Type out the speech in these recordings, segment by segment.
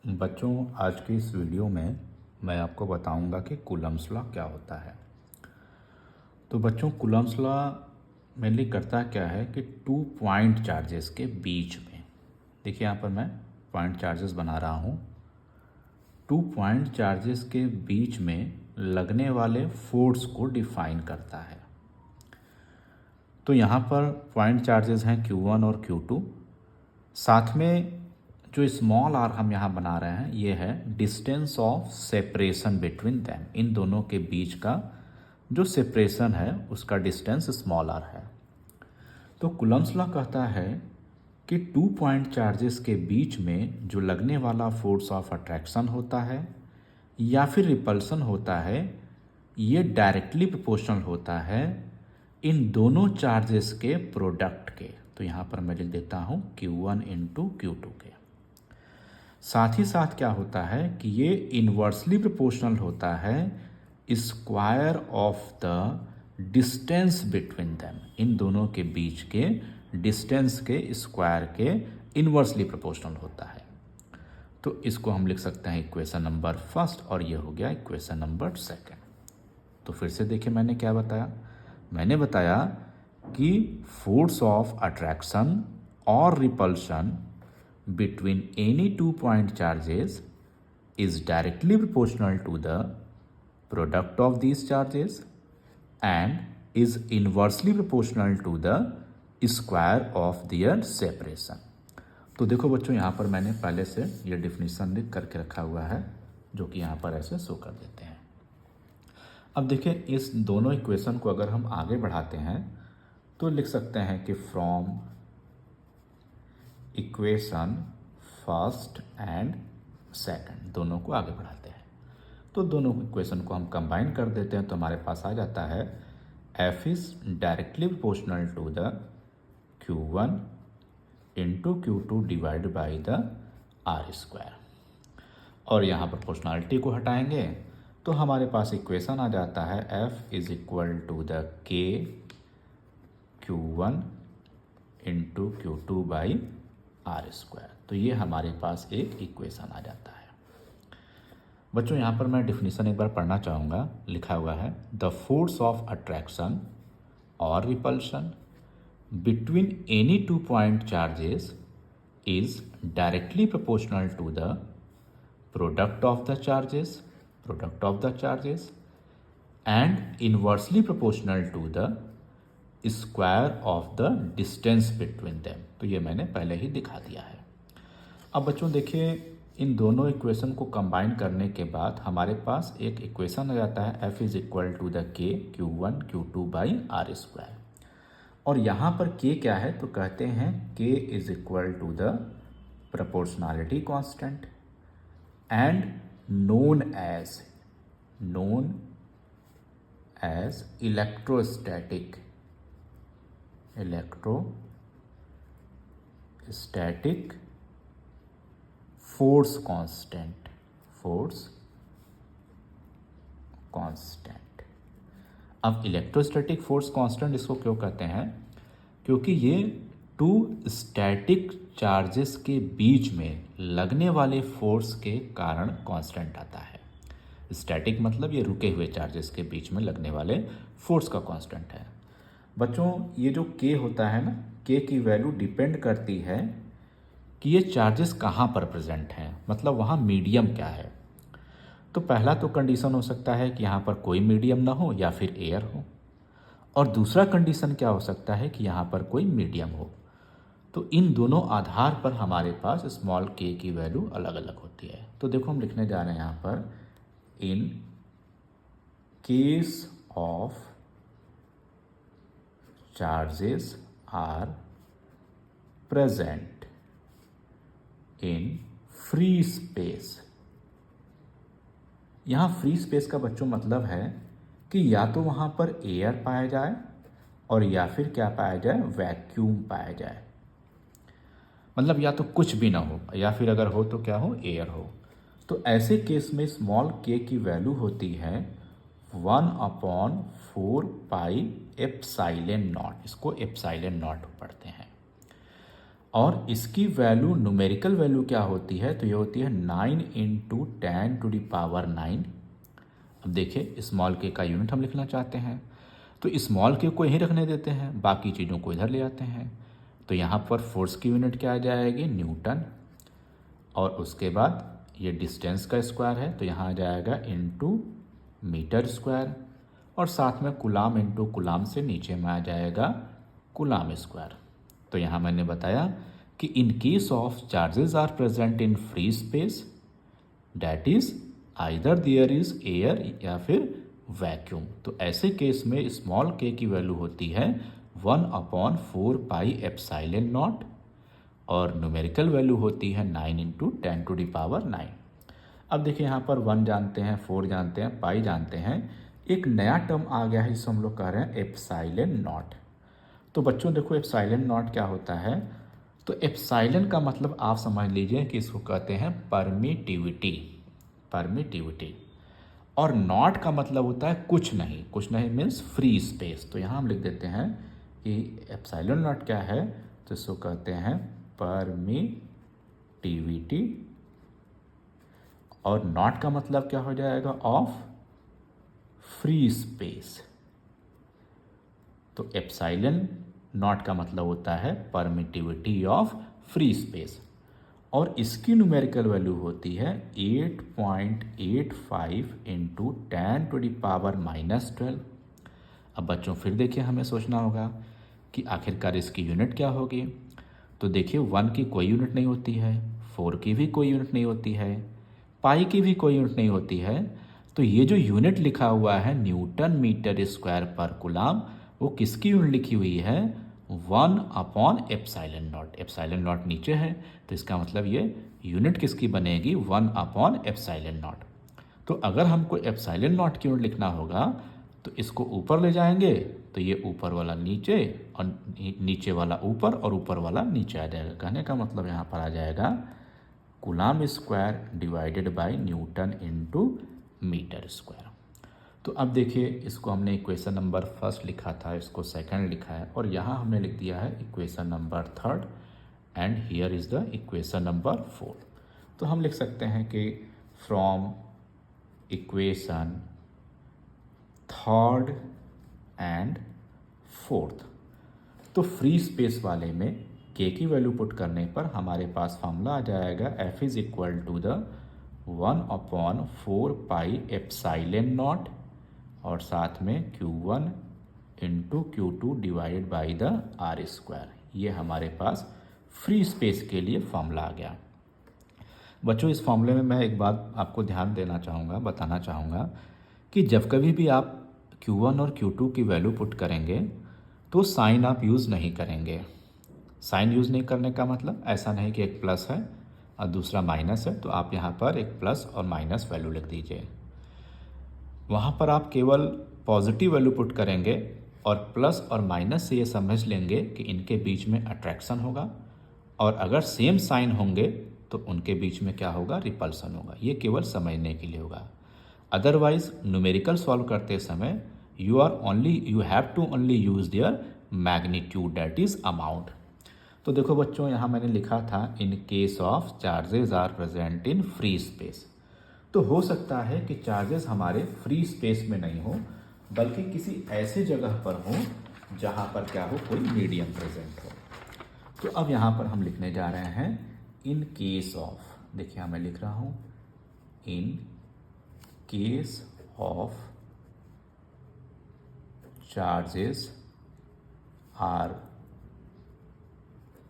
बच्चों, आज की इस वीडियो में मैं आपको बताऊंगा कि कूलम्ब्स लॉ क्या होता है। तो बच्चों, कूलम्ब्स लॉ मेनली करता क्या है कि 2 पॉइंट चार्जेस के बीच में, देखिए यहाँ पर मैं पॉइंट चार्जेस बना रहा हूँ। 2 पॉइंट चार्जेस के बीच में लगने वाले फोर्स को डिफाइन करता है। तो यहाँ पर पॉइंट चार्जेस हैं Q1 और Q2। साथ में जो स्मॉल आर हम यहाँ बना रहे हैं ये है distance of separation between them. इन दोनों के बीच का जो सेपरेशन है उसका डिस्टेंस स्मॉल आर है। तो कूलम्ब्स लॉ कहता है कि 2 पॉइंट चार्जेस के बीच में जो लगने वाला फोर्स ऑफ अट्रैक्शन होता है या फिर रिपल्सन होता है, ये डायरेक्टली प्रोपोर्शनल होता है इन दोनों चार्जेस के प्रोडक्ट के। तो यहाँ पर मैं लिख देता हूँ Q1 इंटू Q2 के। साथ ही साथ क्या होता है कि ये इन्वर्सली प्रोपोर्शनल होता है square of the distance between them. इन दोनों के बीच के डिस्टेंस के स्क्वायर के इन्वर्सली प्रोपोर्शनल होता है। तो इसको हम लिख सकते हैं इक्वेशन नंबर फर्स्ट, और ये हो गया इक्वेशन नंबर सेकंड। तो फिर से देखिए मैंने क्या बताया। मैंने बताया कि फोर्स ऑफ अट्रैक्शन और repulsion between any 2 point charges is directly proportional to the product of these charges and is inversely proportional to the square of their separation। तो देखो बच्चों, यहाँ पर मैंने पहले से ये डिफिनीशन लिख करके रखा हुआ है, जो कि यहाँ पर ऐसे शो कर देते हैं। अब देखिए, इस दोनों इक्वेशन को अगर हम आगे बढ़ाते हैं तो लिख सकते हैं कि from equation first and second, दोनों को आगे बढ़ाते हैं। तो दोनों इक्वेशन को हम कंबाइन कर देते हैं तो हमारे पास आ जाता है F is directly proportional to the Q1 into Q2 divide by the R square. और यहाँ प्रोपोर्शनलिटी को हटाएंगे तो हमारे पास इक्वेशन आ जाता है F is equal to the K Q1 into Q2 by R square. तो ये हमारे पास एक इक्वेशन आ जाता है। बच्चों, यहाँ पर मैं डिफिनीशन एक बार पढ़ना चाहूँगा। लिखा हुआ है द फोर्स ऑफ अट्रैक्शन और repulsion between any 2 point charges is directly proportional to the product of the charges and inversely proportional to the square of the distance between them. तो ये मैंने पहले ही दिखा दिया है। अब बच्चों देखिए, इन दोनों इक्वेशन को कंबाइन करने के बाद हमारे पास एक इक्वेशन आ जाता है F is equal to the K Q1 Q2 by R square. और यहाँ पर K क्या है तो कहते हैं K is equal to the proportionality constant and known as electrostatic force constant. अब इलेक्ट्रोस्टैटिक फोर्स कांस्टेंट इसको क्यों कहते हैं? क्योंकि ये 2 स्टैटिक चार्जेस के बीच में लगने वाले फोर्स के कारण कांस्टेंट आता है। स्टैटिक मतलब ये रुके हुए चार्जेस के बीच में लगने वाले फोर्स का कांस्टेंट है। बच्चों, ये जो K होता है ना, K की वैल्यू डिपेंड करती है कि ये चार्जेस कहाँ पर प्रेजेंट हैं, मतलब वहाँ मीडियम क्या है। तो पहला तो कंडीशन हो सकता है कि यहाँ पर कोई मीडियम ना हो या फिर एयर हो, और दूसरा कंडीशन क्या हो सकता है कि यहाँ पर कोई मीडियम हो। तो इन दोनों आधार पर हमारे पास स्मॉल k की वैल्यू अलग अलग होती है। तो देखो हम लिखने जा रहे हैं यहाँ पर इन case of charges are present in free space। यहाँ फ्री स्पेस का बच्चों मतलब है कि या तो वहाँ पर एयर पाया जाए और या फिर क्या पाया जाए, वैक्यूम पाया जाए। मतलब या तो कुछ भी ना हो या फिर अगर हो तो क्या हो, एयर हो। तो ऐसे केस में स्मॉल k की वैल्यू होती है 1/4 पाई एप्साइलन नॉट। इसको एप्साइलन नॉट पढ़ते हैं। और इसकी वैल्यू न्यूमेरिकल वैल्यू क्या होती है, तो ये होती है 9 इंटू 10⁹। अब देखिए स्मॉल के का यूनिट हम लिखना चाहते हैं, तो स्मॉल के को यहीं रखने देते हैं, बाकी चीज़ों को इधर ले आते हैं। तो यहाँ पर फोर्स की यूनिट क्या आ जाएगी, न्यूटन, और उसके बाद ये डिस्टेंस का स्क्वायर है तो यहाँ आ जाएगा इंटू मीटर स्क्वायर, और साथ में कुलाम इंटू कुलाम से नीचे में आ जाएगा कुलाम स्क्वायर। तो यहाँ मैंने बताया कि in case of charges are present in free space, that is either there is air या फिर वैक्यूम, तो ऐसे केस में स्मॉल के की वैल्यू होती है 1/4πε0, और न्यूमेरिकल वैल्यू होती है 9 इंटू 10⁹। अब देखिए यहाँ पर 1 जानते हैं, 4 जानते हैं, पाई जानते हैं, एक नया टर्म आ गया है जिसको हम लोग कह रहे हैं एप्सिलॉन नॉट। तो बच्चों देखो एप्सिलॉन नॉट क्या होता है, तो एप्सिलॉन का मतलब आप समझ लीजिए कि इसको कहते हैं परमिटिविटी, और नॉट का मतलब होता है कुछ नहीं मीन्स फ्री स्पेस। तो यहाँ हम लिख देते हैं कि एप्सिलॉन नॉट क्या है, तो इसको कहते हैं परमिटिविटी, और नॉट का मतलब क्या हो जाएगा, ऑफ फ्री स्पेस। तो एप्सिलॉन नॉट का मतलब होता है परमिटिविटी ऑफ फ्री स्पेस, और इसकी न्यूमेरिकल वैल्यू होती है 8.85 इंटू 10⁻⁻12। अब बच्चों फिर देखिए हमें सोचना होगा कि आखिरकार इसकी यूनिट क्या होगी। तो देखिए 1 की कोई यूनिट नहीं होती है, 4 की भी कोई यूनिट नहीं होती है, पाई की भी कोई यूनिट नहीं होती है। तो ये जो यूनिट लिखा हुआ है न्यूटन मीटर स्क्वायर पर कुलाम, वो किसकी यूनिट लिखी हुई है, 1/ε0। एप्सिलॉन नॉट नीचे है तो इसका मतलब ये यूनिट किसकी बनेगी, 1/ε0। तो अगर हमको एप्सिलॉन नॉट की यूनिट लिखना होगा तो इसको ऊपर ले जाएंगे तो ये ऊपर वाला नीचे और नीचे वाला ऊपर और ऊपर वाला नीचे आ जाएगा। कहने का मतलब यहाँ पर आ जाएगा coulomb square divided by newton into metre square. तो अब देखिए इसको हमने इक्वेशन नंबर फर्स्ट लिखा था, इसको सेकंड लिखा है, और यहाँ हमने लिख दिया है equation number third, and here is the equation number fourth. तो हम लिख सकते हैं कि from equation third and fourth, तो फ्री स्पेस वाले में के की वैल्यू पुट करने पर हमारे पास फॉर्मूला आ जाएगा F is equal to the 1/4πε0, और साथ में Q1 into Q2 divided by the R square. ये हमारे पास फ्री स्पेस के लिए फॉर्मूला आ गया। बच्चों इस फॉर्मूले में मैं एक बात आपको ध्यान देना चाहूँगा, बताना चाहूँगा कि जब कभी भी आप Q1 और Q2 की वैल्यू पुट करेंगे तो साइन आप यूज़ नहीं करेंगे। साइन यूज़ नहीं करने का मतलब ऐसा नहीं कि एक प्लस है और दूसरा माइनस है तो आप यहाँ पर एक प्लस और माइनस वैल्यू लिख दीजिए। वहाँ पर आप केवल पॉजिटिव वैल्यू पुट करेंगे और प्लस और माइनस से ये समझ लेंगे कि इनके बीच में अट्रैक्शन होगा, और अगर सेम साइन होंगे तो उनके बीच में क्या होगा, रिपल्सन होगा। ये केवल समझने के लिए होगा। अदरवाइज न्यूमेरिकल सॉल्व करते समय you have to only use their magnitude, that is amount. तो देखो बच्चों यहाँ मैंने लिखा था in case of charges are present in free space. तो हो सकता है कि चार्जेस हमारे फ्री स्पेस में नहीं हो बल्कि किसी ऐसे जगह पर हो जहाँ पर क्या हो, कोई मीडियम प्रेजेंट हो। तो अब यहाँ पर हम लिखने जा रहे हैं इन केस ऑफ, देखिए मैं लिख रहा हूँ in case of charges are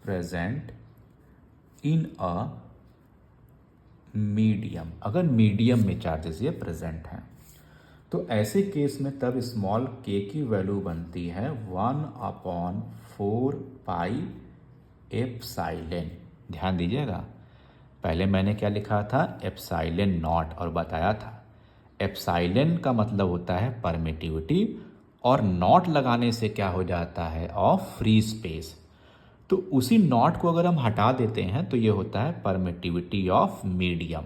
present in a medium. अगर मीडियम में चार्जेस ये प्रेजेंट हैं तो ऐसे केस में तब स्मॉल के की वैल्यू बनती है 1/4πε। ध्यान दीजिएगा, पहले मैंने क्या लिखा था, एप्सिलॉन नॉट, और बताया था एप्सिलॉन का मतलब होता है परमिटिविटी, और नॉट लगाने से क्या हो जाता है, ऑफ फ्री स्पेस। तो उसी नॉट को अगर हम हटा देते हैं तो ये होता है परमिटिविटी ऑफ मीडियम।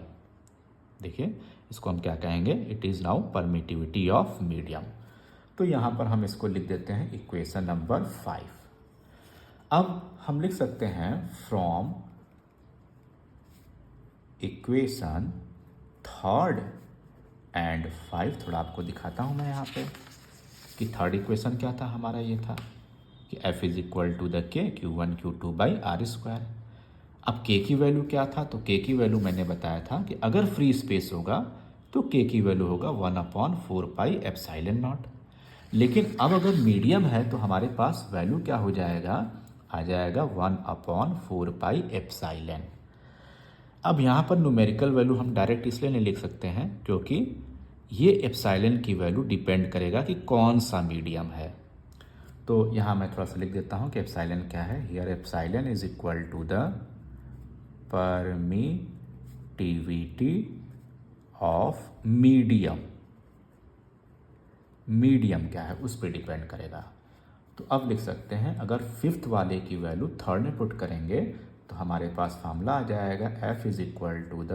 देखिए इसको हम क्या कहेंगे, it is now permittivity of medium. तो यहाँ पर हम इसको लिख देते हैं इक्वेशन नंबर 5। अब हम लिख सकते हैं फ्रॉम इक्वेशन थर्ड एंड 5, थोड़ा आपको दिखाता हूँ मैं यहाँ पे कि थर्ड इक्वेशन क्या था हमारा, ये था कि f is equal to the K Q1 Q2 by R square. अब k की वैल्यू क्या था, तो k की वैल्यू मैंने बताया था कि अगर फ्री स्पेस होगा तो k की वैल्यू होगा 1/4 पाई एप्साइलन नॉट। लेकिन अब अगर मीडियम है तो हमारे पास वैल्यू क्या हो जाएगा, आ जाएगा 1/4 पाई एप्साइलन। अब यहाँ पर न्यूमेरिकल वैल्यू हम डायरेक्ट इसलिए नहीं लिख सकते हैं क्योंकि ये एप्साइलन की वैल्यू डिपेंड करेगा कि कौन सा मीडियम है। तो यहाँ मैं थोड़ा सा लिख देता हूँ कि एप्साइलन क्या है। Here epsilon is equal to the permittivity of medium. Medium क्या है उस पर डिपेंड करेगा। तो अब लिख सकते हैं, अगर फिफ्थ वाले की वैल्यू थर्ड में पुट करेंगे तो हमारे पास फार्मूला आ जाएगा f is equal to the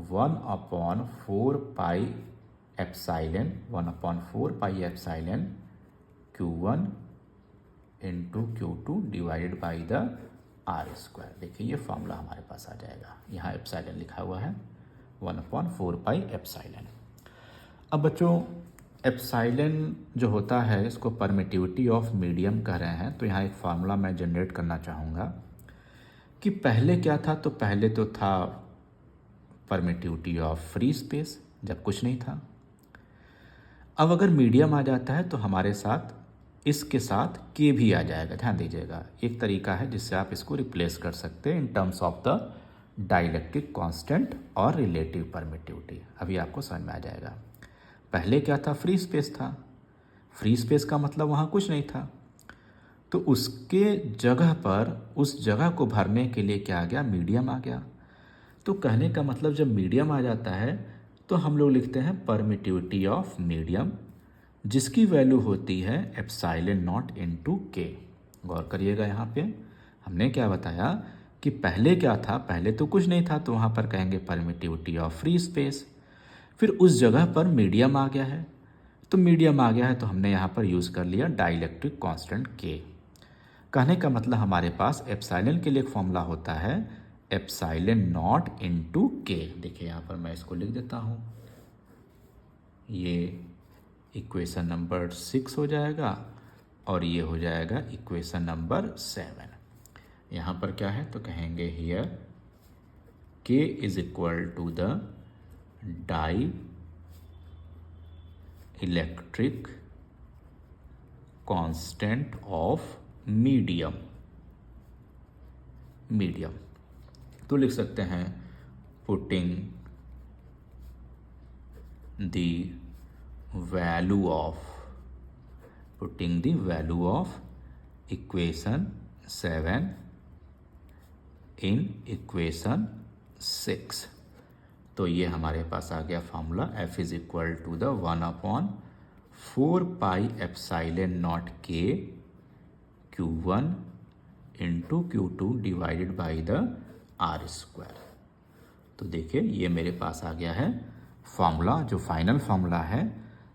1/4 pi epsilon 1/4 pi epsilon Q1 into Q2 divided by the R square. देखिए ये फार्मूला हमारे पास आ जाएगा, यहाँ एप्साइलन लिखा हुआ है 1/4 पाई एप्साइलन। अब बच्चों एप्साइलन जो होता है इसको परमिटिविटी ऑफ मीडियम कह रहे हैं, तो यहाँ एक फार्मूला मैं जनरेट करना चाहूँगा कि पहले क्या था। तो पहले तो था परमिटिविटी ऑफ फ्री स्पेस जब कुछ नहीं था। अब अगर मीडियम आ जाता है तो हमारे साथ इसके साथ के भी आ जाएगा। ध्यान दीजिएगा, एक तरीका है जिससे आप इसको रिप्लेस कर सकते हैं in terms of the dielectric constant और रिलेटिव परमिटिविटी। अभी आपको समझ में आ जाएगा। पहले क्या था, फ्री स्पेस था। फ्री स्पेस का मतलब वहाँ कुछ नहीं था, तो उसके जगह पर उस जगह को भरने के लिए क्या आ गया, मीडियम आ गया। तो कहने का मतलब जब मीडियम आ जाता है तो हम लोग लिखते हैं परमिटिविटी ऑफ मीडियम, जिसकी वैल्यू होती है एप्साइलन नॉट इनटू के। गौर करिएगा, यहाँ पे हमने क्या बताया कि पहले क्या था, पहले तो कुछ नहीं था, तो वहाँ पर कहेंगे परमिटिविटी ऑफ फ्री स्पेस। फिर उस जगह पर मीडियम आ गया है, तो मीडियम आ गया है तो हमने यहाँ पर यूज़ कर लिया डाइलेक्ट्रिक कांस्टेंट के। कहने का मतलब हमारे पास एप्साइलन के लिए एक फॉर्मूला होता है एप्साइलन नॉट इनटू के। देखिए यहाँ पर मैं इसको लिख देता हूँ, ये इक्वेशन नंबर 6 हो जाएगा और ये हो जाएगा इक्वेशन नंबर 7। यहाँ पर क्या है तो कहेंगे here K is equal to the dielectric constant of medium. Medium तो लिख सकते हैं putting the value of equation 7 in equation 6। तो ये हमारे पास आ गया formula f is equal to the 1/4 pi epsilon naught K Q1 into Q2 divided by the R square. तो देखिए ये मेरे पास आ गया है फार्मूला, जो फाइनल फार्मूला है,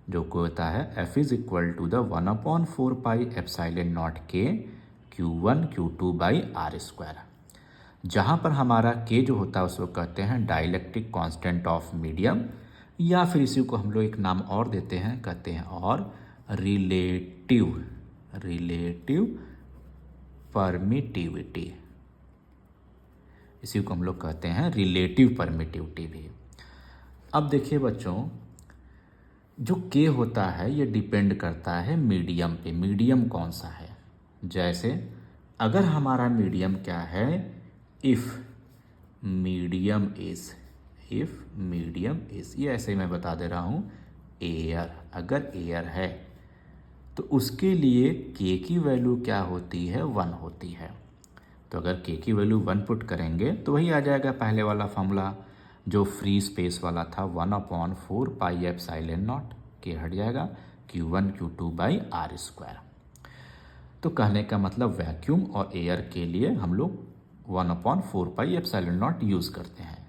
जो को होता है f is equal to the 1/4 pi epsilon naught K Q1 Q2 by R square. जहाँ पर हमारा k जो होता है उसको कहते हैं डाइलेक्ट्रिक कांस्टेंट ऑफ मीडियम, या फिर इसी को हम लोग एक नाम और देते हैं, कहते हैं और रिलेटिव परमिटिविटी। इसी को हम लोग कहते हैं रिलेटिव परमिटिविटी भी। अब देखिए बच्चों, जो के होता है ये डिपेंड करता है मीडियम पे। मीडियम कौन सा है, जैसे अगर हमारा मीडियम क्या है, इफ़ मीडियम इज़, ये ऐसे मैं बता दे रहा हूँ, एयर। अगर एयर है तो उसके लिए के की वैल्यू क्या होती है, 1 होती है। तो अगर के की वैल्यू 1 पुट करेंगे तो वही आ जाएगा पहले वाला फार्मूला जो फ्री स्पेस वाला था, 1/4 पाई एप्साइलन नॉट, के हट जाएगा Q1 Q2 by R square. तो कहने का मतलब वैक्यूम और एयर के लिए हम लोग 1/4 पाई एप्सिलॉन नॉट यूज़ करते हैं।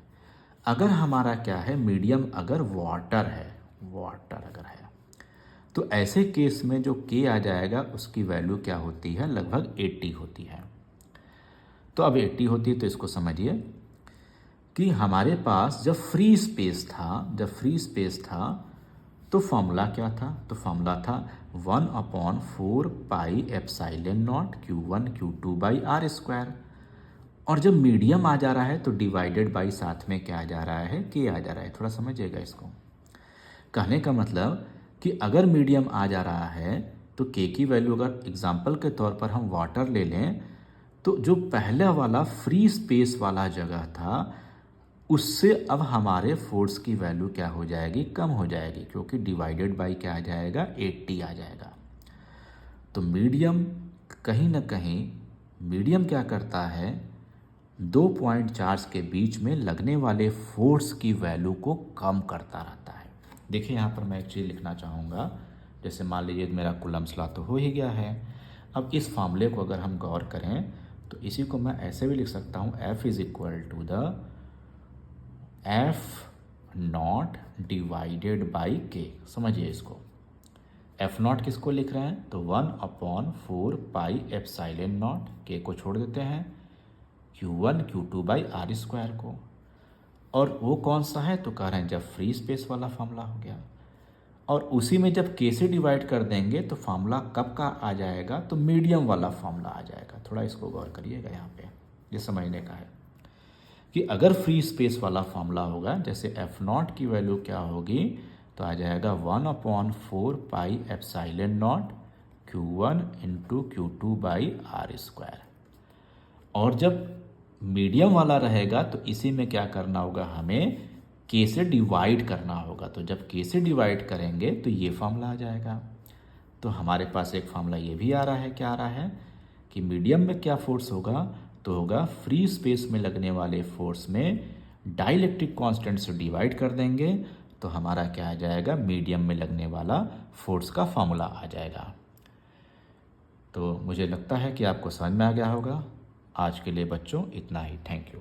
अगर हमारा क्या है, मीडियम अगर वाटर है, तो ऐसे केस में जो के आ जाएगा उसकी वैल्यू क्या होती है, लगभग 80 होती है। तो अब 80 होती है, तो इसको समझिए कि हमारे पास जब फ्री स्पेस था तो फॉर्मूला क्या था? तो फॉर्मूला था 1/4 pi epsilon naught Q1 Q2 by R square. और जब मीडियम आ जा रहा है तो डिवाइडेड बाई साथ में क्या आ जा रहा है? K आ जा रहा है। थोड़ा समझिएगा इसको। कहने का मतलब कि अगर मीडियम आ जा रहा है तो K की वैल्यू, अगर एग्जाम्पल के तौर पर हम वाटर ले लें, तो जो पहला वाला फ्री स्पेस वाला जगह था उससे अब हमारे फोर्स की वैल्यू क्या हो जाएगी? कम हो जाएगी, क्योंकि डिवाइडेड बाई क्या आ जाएगा? 80 आ जाएगा। तो मीडियम कहीं ना कहीं, मीडियम क्या करता है? 2 पॉइंट चार्ज के बीच में लगने वाले फोर्स की वैल्यू को कम करता रहता है। देखिए यहाँ पर मैं एक चीज़ लिखना चाहूँगा। जैसे मान लीजिए मेरा कूलम्ब्स लॉ तो हो ही गया है। अब इस फार्मूले को अगर हम गौर करें तो इसी को मैं ऐसे भी लिख सकता हूँ, F is equal to the F0 divided by K। समझिए इसको। F0 किसको लिख रहे हैं? तो 1/4 पाई एप्सिलॉन नॉट, K को छोड़ देते हैं, Q1 Q2 by R square को। और वो कौन सा है? तो कह रहे हैं जब फ्री स्पेस वाला फार्मूला हो गया। और उसी में जब K से डिवाइड कर देंगे तो फार्मूला कब का आ जाएगा? तो मीडियम वाला फार्मूला आ जाएगा। थोड़ा इसको गौर करिएगा यहाँ पे, ये समझने का है कि अगर फ्री स्पेस वाला फार्मूला होगा, जैसे F0 की वैल्यू क्या होगी? तो आ जाएगा 1/4 pi epsilon naught Q1 into Q2 by R square. और जब मीडियम वाला रहेगा तो इसी में क्या करना होगा? हमें K से डिवाइड करना होगा। तो जब K से डिवाइड करेंगे तो ये फार्मूला आ जाएगा। तो हमारे पास एक फार्मूला ये भी आ रहा है। क्या आ रहा है कि मीडियम में क्या फोर्स होगा? तो होगा फ्री स्पेस में लगने वाले फोर्स में डाइलेक्ट्रिक कांस्टेंट से डिवाइड कर देंगे तो हमारा क्या आ जाएगा? मीडियम में लगने वाला फोर्स का फार्मूला आ जाएगा। तो मुझे लगता है कि आपको समझ में आ गया होगा। आज के लिए बच्चों इतना ही। Thank you.